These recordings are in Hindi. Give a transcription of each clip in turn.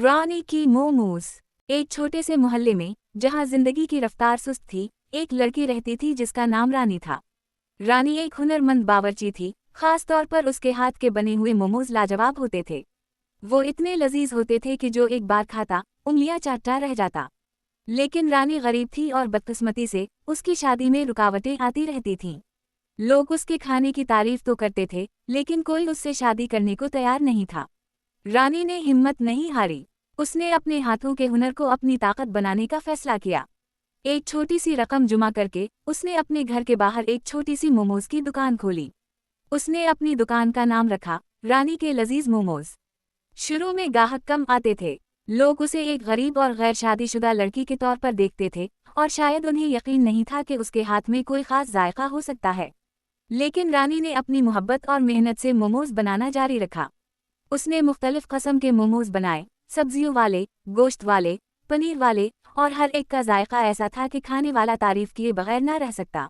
रानी की मोमोज। एक छोटे से मोहल्ले में, जहां जिंदगी की रफ्तार सुस्त थी, एक लड़की रहती थी जिसका नाम रानी था। रानी एक हुनरमंद बावर्ची थी, खास तौर पर उसके हाथ के बने हुए मोमोज लाजवाब होते थे। वो इतने लजीज होते थे कि जो एक बार खाता, उंगलियां चाटता रह जाता। लेकिन रानी गरीब थी और बदकिस्मती से उसकी शादी में रुकावटें आती रहती थीं। लोग उसके खाने की तारीफ तो करते थे, लेकिन कोई उससे शादी करने को तैयार नहीं था। रानी ने हिम्मत नहीं हारी। उसने अपने हाथों के हुनर को अपनी ताकत बनाने का फैसला किया। एक छोटी सी रकम जमा करके उसने अपने घर के बाहर एक छोटी सी मोमोज की दुकान खोली। उसने अपनी दुकान का नाम रखा, रानी के लजीज मोमोज। शुरू में ग्राहक कम आते थे। लोग उसे एक गरीब और गैर शादीशुदा लड़की के तौर पर देखते थे, और शायद उन्हें यकीन नहीं था कि उसके हाथ में कोई खास जायका हो सकता है। लेकिन रानी ने अपनी मोहब्बत और मेहनत से मोमोज बनाना जारी रखा। उसने मुख्तलिफ किस्म के मोमोज बनाए, सब्जियों वाले, गोश्त वाले, पनीर वाले, और हर एक का जायका ऐसा था कि खाने वाला तारीफ किए बगैर न रह सकता।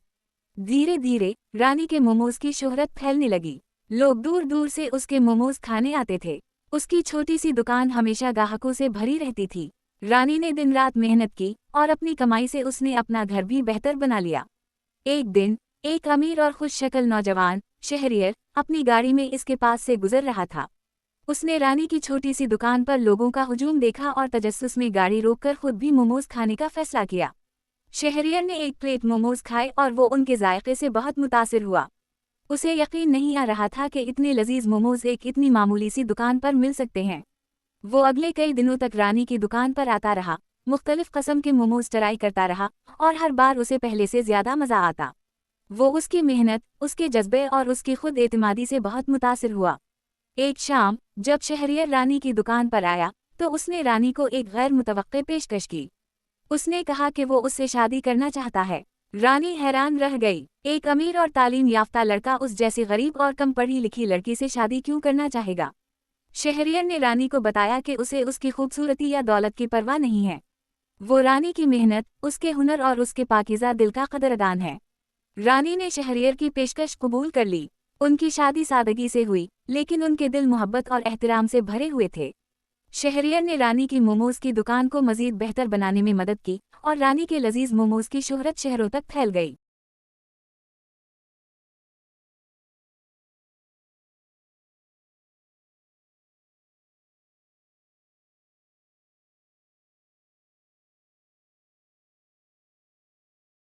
धीरे धीरे रानी के मोमोज की शोहरत फैलने लगी। लोग दूर दूर से उसके मोमोज खाने आते थे। उसकी छोटी सी दुकान हमेशा ग्राहकों से भरी रहती थी। रानी ने दिन रात मेहनत की, और अपनी कमाई से उसने अपना घर भी बेहतर बना लिया। एक दिन एक अमीर और खुशशक्ल नौजवान शहरियर अपनी गाड़ी में इसके पास से गुजर रहा था। उसने रानी की छोटी सी दुकान पर लोगों का हुजूम देखा और तजस्सुस में गाड़ी रोककर खुद भी मोमोज खाने का फैसला किया। शहरियर ने एक प्लेट मोमोज खाए और वो उनके जायके से बहुत मुतासिर हुआ। उसे यकीन नहीं आ रहा था कि इतने लजीज मोमोज एक इतनी मामूली सी दुकान पर मिल सकते हैं। वो अगले कई दिनों तक रानी की दुकान पर आता रहा, मुख्तलिफ किस्म के मोमोज ट्राई करता रहा, और हर बार उसे पहले से ज्यादा मजा आता। वो उसकी मेहनत, उसके जज्बे और उसकी खुद एतमादी से बहुत मुतासिर हुआ। एक शाम जब शहरियर रानी की दुकान पर आया, तो उसने रानी को एक गैर मुतवक्के पेशकश की। उसने कहा कि वो उससे शादी करना चाहता है। रानी हैरान रह गई। एक अमीर और तालीम याफ्ता लड़का उस जैसी गरीब और कम पढ़ी लिखी लड़की से शादी क्यों करना चाहेगा। शहरियर ने रानी को बताया कि उसे उसकी खूबसूरती या दौलत की परवाह नहीं है। वो रानी की मेहनत, उसके हुनर और उसके पाकीज़ा दिल का कदरदान है। रानी ने शहरियर की पेशकश कबूल कर ली। उनकी शादी सादगी से हुई, लेकिन उनके दिल मोहब्बत और एहतराम से भरे हुए थे। शहरियर ने रानी की मोमोज की दुकान को मजीद बेहतर बनाने में मदद की, और रानी के लजीज मोमोज की शोहरत शहरों तक फैल गई।